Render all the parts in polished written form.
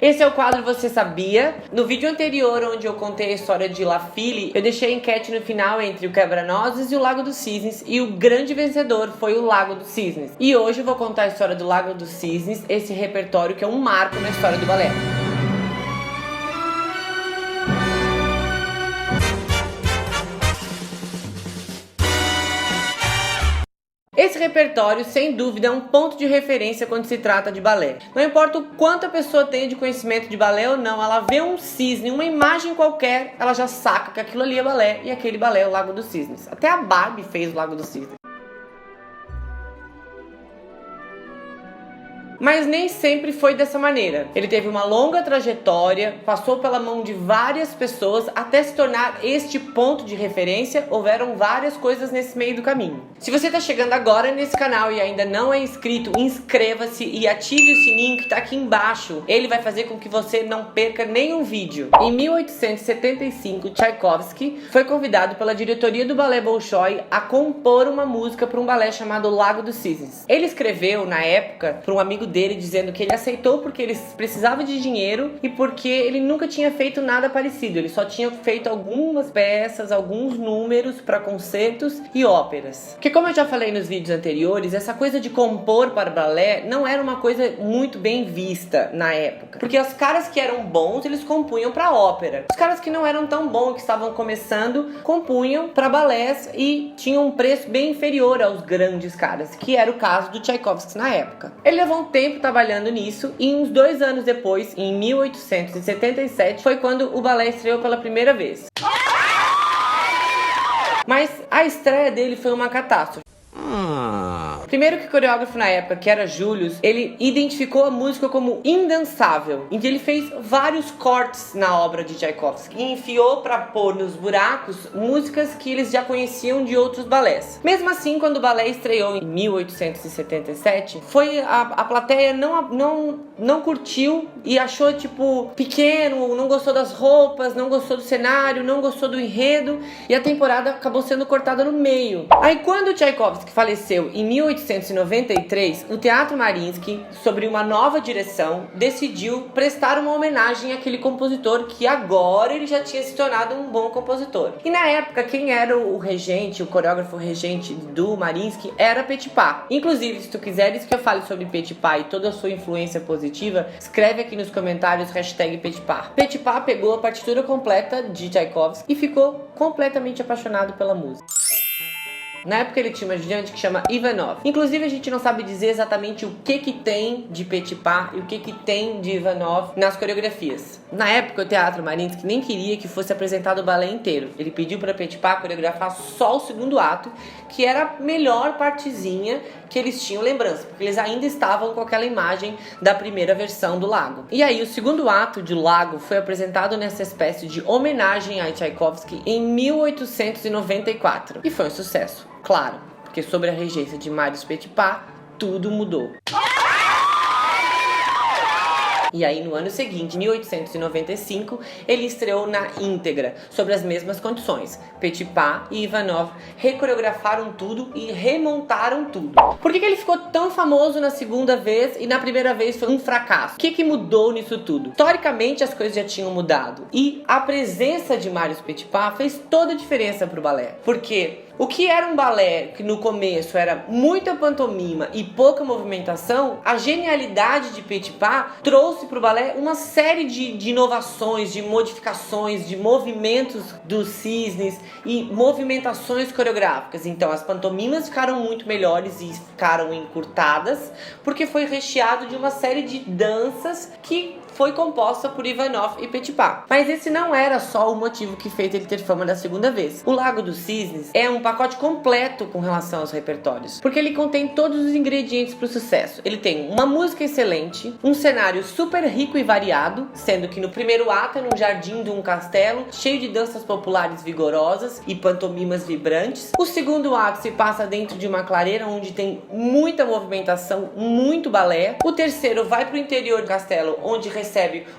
Esse é o quadro Você Sabia? No vídeo anterior, onde eu contei a história de La Fille, eu deixei a enquete no final entre o Quebra-Nozes e o Lago dos Cisnes, e o grande vencedor foi o Lago dos Cisnes. E hoje eu vou contar a história do Lago dos Cisnes, esse repertório que é um marco na história do balé. Esse repertório, sem dúvida, é um ponto de referência quando se trata de balé. Não importa o quanto a pessoa tenha de conhecimento de balé ou não, ela vê um cisne, uma imagem qualquer, ela já saca que aquilo ali é balé, e aquele balé é o Lago dos Cisnes. Até a Barbie fez o Lago dos Cisnes. Mas nem sempre foi dessa maneira. Ele teve uma longa trajetória, passou pela mão de várias pessoas até se tornar este ponto de referência. Houveram várias coisas nesse meio do caminho. Se você está chegando agora nesse canal e ainda não é inscrito, inscreva-se e ative o sininho que está aqui embaixo. Ele vai fazer com que você não perca nenhum vídeo. Em 1875, Tchaikovsky foi convidado pela diretoria do Balé Bolshoi a compor uma música para um balé chamado Lago dos Cisnes. Ele escreveu, na época, para um amigo dele, dizendo que ele aceitou porque ele precisava de dinheiro e porque ele nunca tinha feito nada parecido. Ele só tinha feito algumas peças, alguns números para concertos e óperas. Porque, como eu já falei nos vídeos anteriores, essa coisa de compor para balé não era uma coisa muito bem vista na época. Porque os caras que eram bons, eles compunham para ópera. Os caras que não eram tão bons, que estavam começando, compunham para balés e tinham um preço bem inferior aos grandes caras, que era o caso do Tchaikovsky na época. Ele levou um tempo trabalhando nisso e uns 2 anos depois, em 1877, foi quando o balé estreou pela primeira vez. Mas a estreia dele foi uma catástrofe. Primeiro que o coreógrafo na época, que era Julius, ele identificou a música como indançável. Então ele fez vários cortes na obra de Tchaikovsky e enfiou para pôr nos buracos músicas que eles já conheciam de outros balés. Mesmo assim, quando o balé estreou em 1877, a plateia não curtiu e achou tipo pequeno, não gostou das roupas, não gostou do cenário, não gostou do enredo, e a temporada acabou sendo cortada no meio. Aí quando o Tchaikovsky faleceu em 1893, o Teatro Mariinsky, sob uma nova direção, decidiu prestar uma homenagem àquele compositor que agora ele já tinha se tornado um bom compositor. E na época, quem era o regente, o coreógrafo regente do Mariinsky era Petipa. Inclusive, se tu quiseres que eu fale sobre Petipa e toda a sua influência positiva, escreve aqui nos comentários #Petipa. Petipa pegou a partitura completa de Tchaikovsky e ficou completamente apaixonado pela música. Na época ele tinha um ajudante que chama Ivanov. Inclusive a gente não sabe dizer exatamente o que tem de Petipa e o que tem de Ivanov nas coreografias. Na época o Teatro Mariinsky nem queria que fosse apresentado o balé inteiro. Ele pediu para Petipa coreografar só o segundo ato, que era a melhor partezinha que eles tinham lembrança, porque eles ainda estavam com aquela imagem da primeira versão do Lago. E aí o segundo ato de Lago foi apresentado nessa espécie de homenagem a Tchaikovsky em 1894. E foi um sucesso, claro, porque sob a regência de Marius Petipa, tudo mudou. E aí no ano seguinte, 1895, ele estreou na íntegra, sobre as mesmas condições. Petipa e Ivanov recoreografaram tudo e remontaram tudo. Por que ele ficou tão famoso na segunda vez e na primeira vez foi um fracasso? O que mudou nisso tudo? Historicamente as coisas já tinham mudado e a presença de Marius Petipa fez toda a diferença para o balé. Porque o que era um balé que no começo era muita pantomima e pouca movimentação, a genialidade de Petipa trouxe para o balé uma série de inovações, de modificações, de movimentos dos cisnes e movimentações coreográficas. Então as pantomimas ficaram muito melhores e ficaram encurtadas, porque foi recheado de uma série de danças que foi composta por Ivanov e Petipa. Mas esse não era só o motivo que fez ele ter fama da segunda vez. O Lago dos Cisnes é um pacote completo com relação aos repertórios, porque ele contém todos os ingredientes para o sucesso. Ele tem uma música excelente, um cenário super rico e variado, sendo que no primeiro ato é num jardim de um castelo, cheio de danças populares vigorosas e pantomimas vibrantes. O segundo ato se passa dentro de uma clareira, onde tem muita movimentação, muito balé. O terceiro vai para o interior do castelo, onde recebe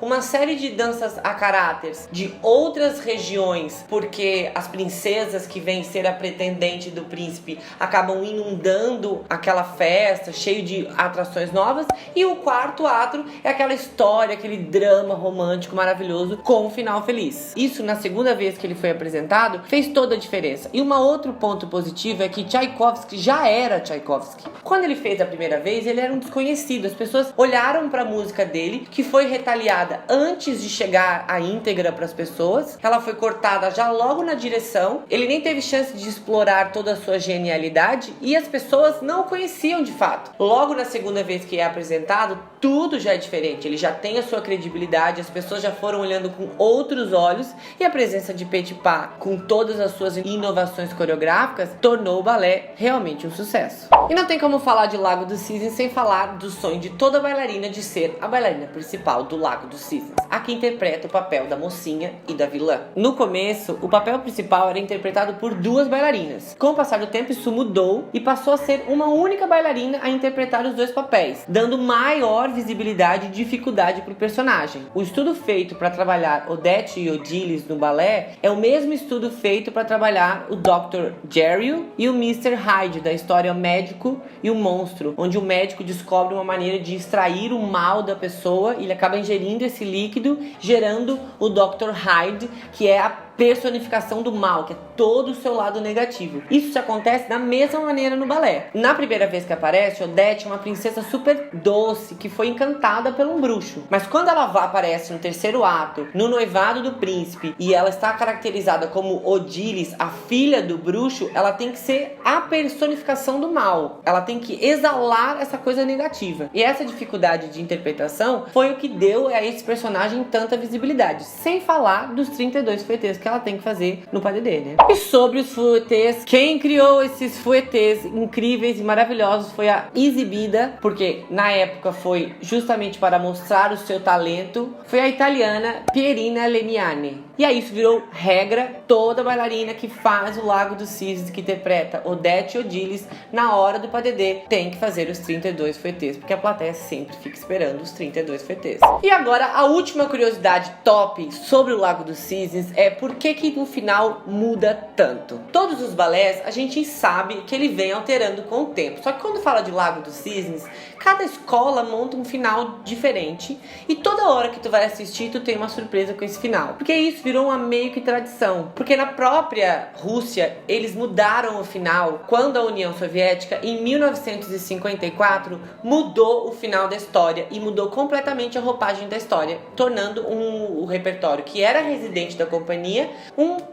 uma série de danças a caráteres de outras regiões, porque as princesas que vêm ser pretendente do príncipe acabam inundando aquela festa, cheio de atrações novas. E o quarto ato é aquela história, aquele drama romântico maravilhoso com um final feliz. Isso, na segunda vez que ele foi apresentado, fez toda a diferença. E um outro ponto positivo é que Tchaikovsky já era Tchaikovsky. Quando ele fez a primeira vez, ele era um desconhecido. As pessoas olharam para a música dele, que foi retaliada antes de chegar a íntegra para as pessoas. Ela foi cortada já logo na direção. Ele nem teve chance de explorar toda a sua genialidade e as pessoas não o conheciam de fato. Logo na segunda vez que é apresentado, tudo já é diferente. Ele já tem a sua credibilidade, as pessoas já foram olhando com outros olhos e a presença de Petipa, com todas as suas inovações coreográficas, tornou o balé realmente um sucesso. E não tem como falar de Lago dos Cisnes sem falar do sonho de toda bailarina de ser a bailarina principal do Lago dos Cisnes, a que interpreta o papel da mocinha e da vilã. No começo, o papel principal era interpretado por duas bailarinas. Com o passar do tempo, isso mudou e passou a ser uma única bailarina a interpretar os dois papéis, dando maior visibilidade e dificuldade para o personagem. O estudo feito para trabalhar Odette e Odilys no balé é o mesmo estudo feito para trabalhar o Dr. Jerry e o Mr. Hyde da história Médico e o Monstro, onde o médico descobre uma maneira de extrair o mal da pessoa e ele acaba ingerindo esse líquido, gerando o Dr. Hyde, que é a personificação do mal, que é todo o seu lado negativo. Isso acontece da mesma maneira no balé. Na primeira vez que aparece, Odette é uma princesa super doce que foi encantada por um bruxo. Mas quando ela aparece no terceiro ato, no noivado do príncipe, e ela está caracterizada como Odilys, a filha do bruxo, ela tem que ser a personificação do mal. Ela tem que exalar essa coisa negativa. E essa dificuldade de interpretação foi o que deu a esse personagem tanta visibilidade. Sem falar dos 32 fouettés que ela tem que fazer no pas de deux, né? E sobre os fouettés, quem criou esses fouettés incríveis e maravilhosos foi a exibida, porque na época foi justamente para mostrar o seu talento, foi a italiana Pierina Leniani. E aí isso virou regra, toda bailarina que faz o Lago dos Cisnes, que interpreta Odette e Odilys, na hora do pas de deux, tem que fazer os 32 fouettés, porque a plateia sempre fica esperando os 32 fouettés. E agora, a última curiosidade top sobre o Lago dos Cisnes é por que no final muda tanto. Todos os balés, a gente sabe que ele vem alterando com o tempo. Só que quando fala de Lago dos Cisnes, cada escola monta um final diferente e toda hora que tu vai assistir, tu tem uma surpresa com esse final. Porque isso virou uma meio que tradição. Porque na própria Rússia, eles mudaram o final quando a União Soviética, em 1954, mudou o final da história e mudou completamente a roupagem da história, tornando o repertório que era residente da companhia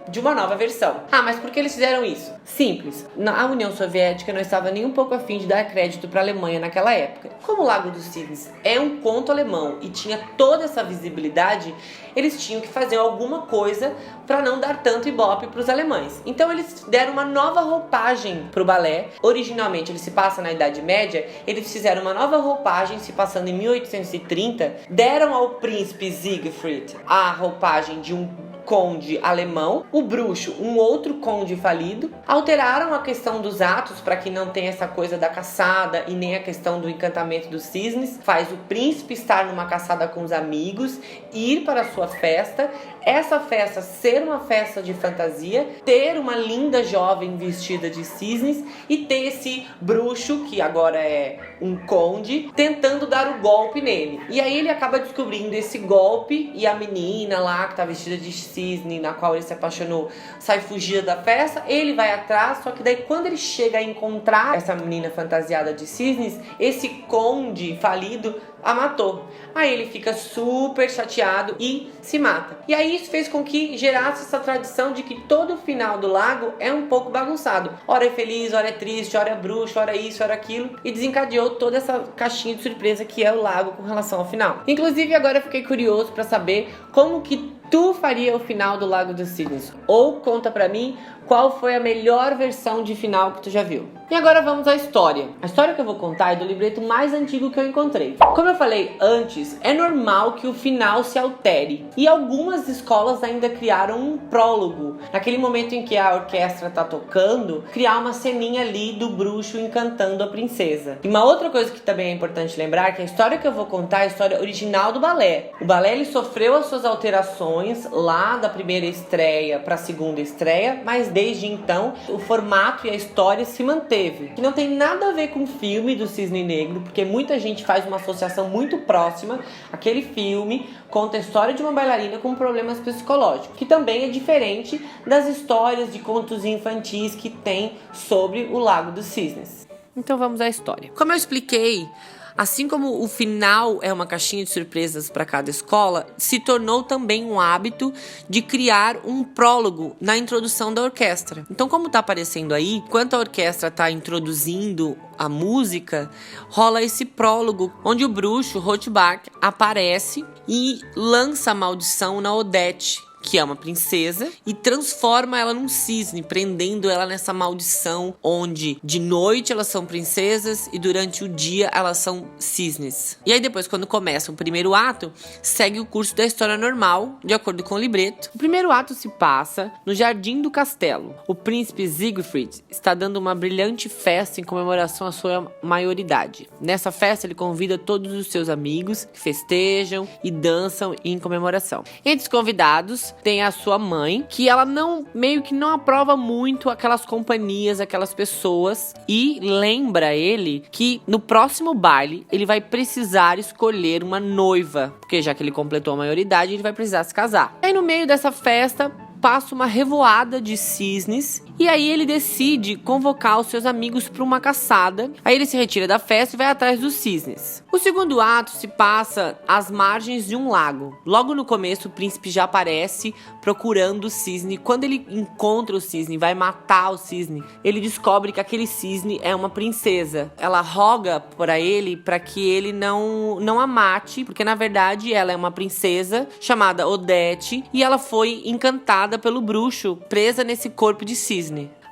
de uma nova versão. Ah, mas por que eles fizeram isso? Simples. A União Soviética não estava nem um pouco afim de dar crédito para a Alemanha naquela época. Como o Lago dos Cisnes é um conto alemão e tinha toda essa visibilidade, eles tinham que fazer alguma coisa para não dar tanto ibope para os alemães. Então eles deram uma nova roupagem para o balé. Originalmente ele se passa na Idade Média, eles fizeram uma nova roupagem se passando em 1830, deram ao príncipe Siegfried a roupagem de um conde alemão, o bruxo um outro conde falido, alteraram a questão dos atos para que não tenha essa coisa da caçada e nem a questão do encantamento dos cisnes, faz o príncipe estar numa caçada com os amigos, ir para a sua festa, essa festa ser uma festa de fantasia, ter uma linda jovem vestida de cisnes e ter esse bruxo, que agora é um conde, tentando dar o golpe nele. E aí ele acaba descobrindo esse golpe e a menina lá que tá vestida de cisne, na qual ele se apaixonou, sai fugida da festa, ele vai atrás, só que daí quando ele chega a encontrar essa menina fantasiada de cisnes, esse conde falido a matou. Aí ele fica super chateado e se mata. E aí isso fez com que gerasse essa tradição de que todo o final do lago é um pouco bagunçado. Ora é feliz, ora é triste, ora é bruxo, ora isso, ora aquilo. E desencadeou toda essa caixinha de surpresa que é o lago com relação ao final. Inclusive agora eu fiquei curioso para saber como que tu faria o final do Lago dos Cisnes. Ou conta pra mim qual foi a melhor versão de final que tu já viu. E agora vamos à história. A história que eu vou contar é do libreto mais antigo que eu encontrei. Como eu falei antes, antes, é normal que o final se altere. E algumas escolas ainda criaram um prólogo. Naquele momento em que a orquestra tá tocando, criar uma ceninha ali do bruxo encantando a princesa. E uma outra coisa que também é importante lembrar é que a história que eu vou contar é a história original do balé. O balé ele sofreu as suas alterações lá da primeira estreia para a segunda estreia, mas desde então o formato e a história se manteve. Que não tem nada a ver com o filme do Cisne Negro, porque muita gente faz uma associação muito próxima. Aquele filme conta a história de uma bailarina com problemas psicológicos, que também é diferente das histórias de contos infantis que tem sobre o Lago dos Cisnes. Então vamos à história. Como eu expliquei, assim como o final é uma caixinha de surpresas para cada escola, se tornou também um hábito de criar um prólogo na introdução da orquestra. Então, como está aparecendo aí, enquanto a orquestra está introduzindo a música, rola esse prólogo onde o bruxo Hotbart aparece e lança a maldição na Odette, que é uma princesa, e transforma ela num cisne, prendendo ela nessa maldição, onde de noite elas são princesas e durante o dia elas são cisnes. E aí depois, quando começa o primeiro ato, segue o curso da história normal, de acordo com o libreto. O primeiro ato se passa no jardim do castelo. O príncipe Siegfried está dando uma brilhante festa em comemoração à sua maioridade. Nessa festa ele convida todos os seus amigos que festejam e dançam em comemoração. Entre os convidados tem a sua mãe, que ela meio que não aprova muito aquelas companhias, aquelas pessoas, e lembra ele que no próximo baile ele vai precisar escolher uma noiva, porque já que ele completou a maioridade, ele vai precisar se casar. E aí no meio dessa festa passa uma revoada de cisnes, e aí ele decide convocar os seus amigos para uma caçada. Aí ele se retira da festa e vai atrás dos cisnes. O segundo ato se passa às margens de um lago. Logo no começo, o príncipe já aparece procurando o cisne. Quando ele encontra o cisne, vai matar o cisne, ele descobre que aquele cisne é uma princesa. Ela roga para ele para que ele não a mate, porque na verdade ela é uma princesa chamada Odette e ela foi encantada pelo bruxo, presa nesse corpo de cisne.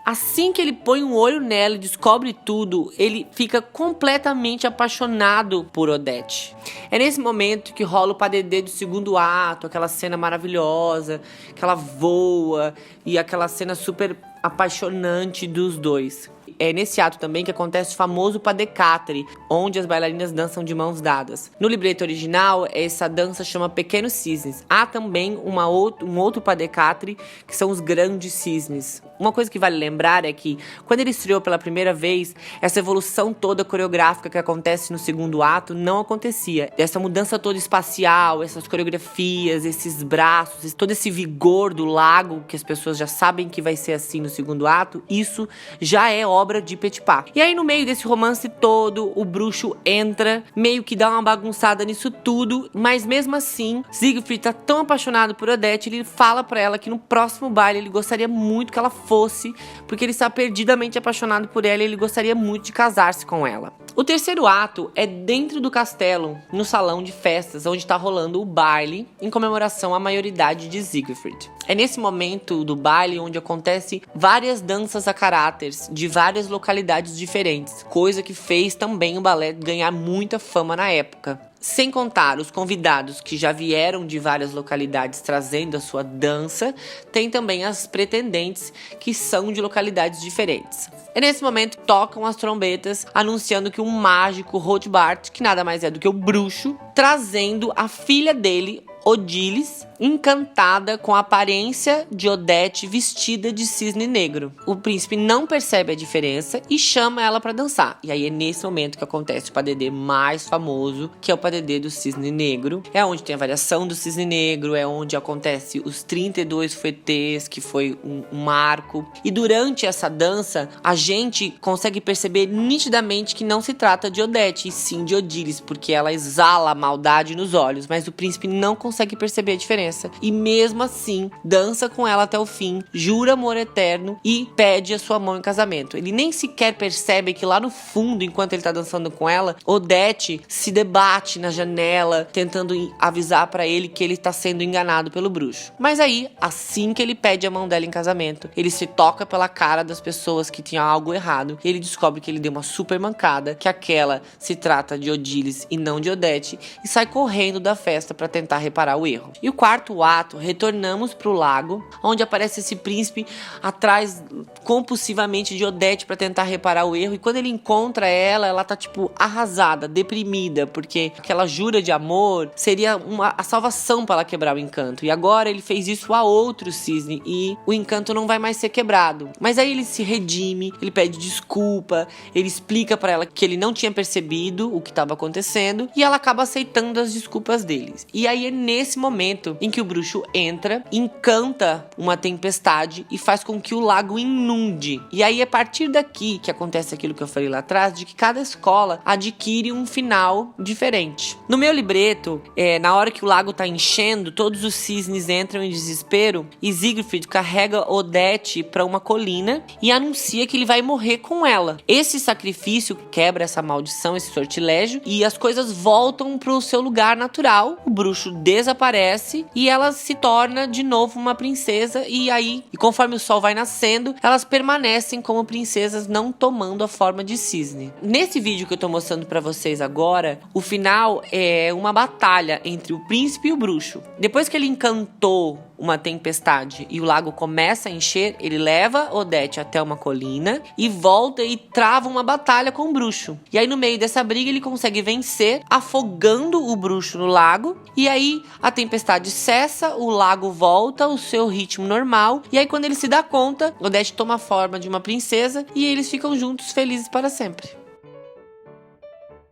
Assim que ele põe um olho nela e descobre tudo, ele fica completamente apaixonado por Odette. É nesse momento que rola o padedê do segundo ato, aquela cena maravilhosa, que ela voa e aquela cena super apaixonante dos dois. É nesse ato também que acontece o famoso padecatre, onde as bailarinas dançam de mãos dadas. No libreto original, essa dança chama Pequenos Cisnes. Há também um outro padecatre, que são os Grandes Cisnes. Uma coisa que vale lembrar é que, quando ele estreou pela primeira vez, essa evolução toda coreográfica que acontece no segundo ato não acontecia. Essa mudança toda espacial, essas coreografias, esses braços, todo esse vigor do lago, que as pessoas já sabem que vai ser assim no segundo ato, isso já é obra de Petipa. E aí, no meio desse romance todo, o bruxo entra, meio que dá uma bagunçada nisso tudo, mas mesmo assim, Siegfried tá tão apaixonado por Odette, ele fala pra ela que no próximo baile ele gostaria muito que ela fosse, porque ele está perdidamente apaixonado por ela e ele gostaria muito de casar-se com ela. O terceiro ato é dentro do castelo, no salão de festas, onde está rolando o baile em comemoração à maioridade de Siegfried. É nesse momento do baile onde acontecem várias danças a caráter de várias localidades diferentes, coisa que fez também o balé ganhar muita fama na época. Sem contar os convidados que já vieram de várias localidades trazendo a sua dança, tem também as pretendentes que são de localidades diferentes. É nesse momento que tocam as trombetas anunciando que um mágico Hotbart, que nada mais é do que o bruxo, trazendo a filha dele, Odilys, encantada com a aparência de Odette vestida de cisne negro. O príncipe não percebe a diferença e chama ela para dançar. E aí é nesse momento que acontece o padedê mais famoso, que é o padedê do cisne negro. É onde tem a variação do cisne negro, é onde acontece os 32 fouettés, que foi um marco. E durante essa dança, a gente consegue perceber nitidamente que não se trata de Odette, e sim de Odilys, porque ela exala a maldade nos olhos, mas o príncipe não consegue consegue perceber a diferença. E mesmo assim, dança com ela até o fim, jura amor eterno e pede a sua mão em casamento. Ele nem sequer percebe que lá no fundo, enquanto ele tá dançando com ela, Odete se debate na janela, tentando avisar pra ele que ele tá sendo enganado pelo bruxo. Mas aí, assim que ele pede a mão dela em casamento, ele se toca pela cara das pessoas que tinham algo errado, e ele descobre que ele deu uma super mancada, que aquela se trata de Odílis e não de Odete, e sai correndo da festa pra tentar reparar o erro. E o quarto ato, retornamos pro lago, onde aparece esse príncipe atrás compulsivamente de Odete pra tentar reparar o erro, e quando ele encontra ela, ela tá tipo arrasada, deprimida, porque aquela jura de amor seria a salvação para ela quebrar o encanto, e agora ele fez isso a outro cisne e o encanto não vai mais ser quebrado. Mas aí ele se redime, ele pede desculpa, ele explica pra ela que ele não tinha percebido o que estava acontecendo, e ela acaba aceitando as desculpas deles. E aí é nesse momento em que o bruxo entra, encanta uma tempestade e faz com que o lago inunde. E aí é a partir daqui que acontece aquilo que eu falei lá atrás, de que cada escola adquire um final diferente. No meu libreto, na hora que o lago tá enchendo, todos os cisnes entram em desespero e Siegfried carrega Odete para uma colina e anuncia que ele vai morrer com ela. Esse sacrifício quebra essa maldição, esse sortilégio, e as coisas voltam pro seu lugar natural. O bruxo desaparece e ela se torna de novo uma princesa, e conforme o sol vai nascendo, elas permanecem como princesas, não tomando a forma de cisne. Nesse vídeo que eu tô mostrando pra vocês agora, o final é uma batalha entre o príncipe e o bruxo. Depois que ele encantou uma tempestade e o lago começa a encher, ele leva Odete até uma colina e volta e trava uma batalha com o bruxo. E aí no meio dessa briga ele consegue vencer, afogando o bruxo no lago, e aí a tempestade cessa, o lago volta ao seu ritmo normal, e aí quando ele se dá conta, Odete toma a forma de uma princesa e eles ficam juntos, felizes para sempre.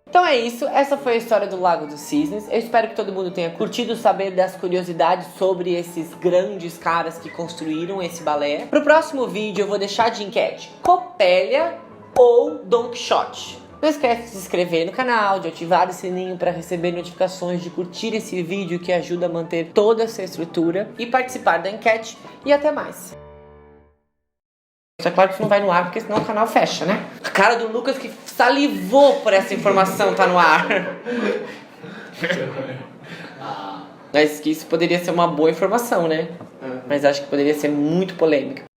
Então é isso, essa foi a história do Lago dos Cisnes. Eu espero que todo mundo tenha curtido saber das curiosidades sobre esses grandes caras que construíram esse balé. Pro próximo vídeo eu vou deixar de enquete Copélia ou Don Quixote. Não esquece de se inscrever no canal, de ativar o sininho para receber notificações, de curtir esse vídeo que ajuda a manter toda essa estrutura e participar da enquete. E até mais! É claro que isso não vai no ar, porque senão o canal fecha, né? A cara do Lucas que salivou por essa informação tá no ar. Mas que isso poderia ser uma boa informação, né? Mas acho que poderia ser muito polêmica.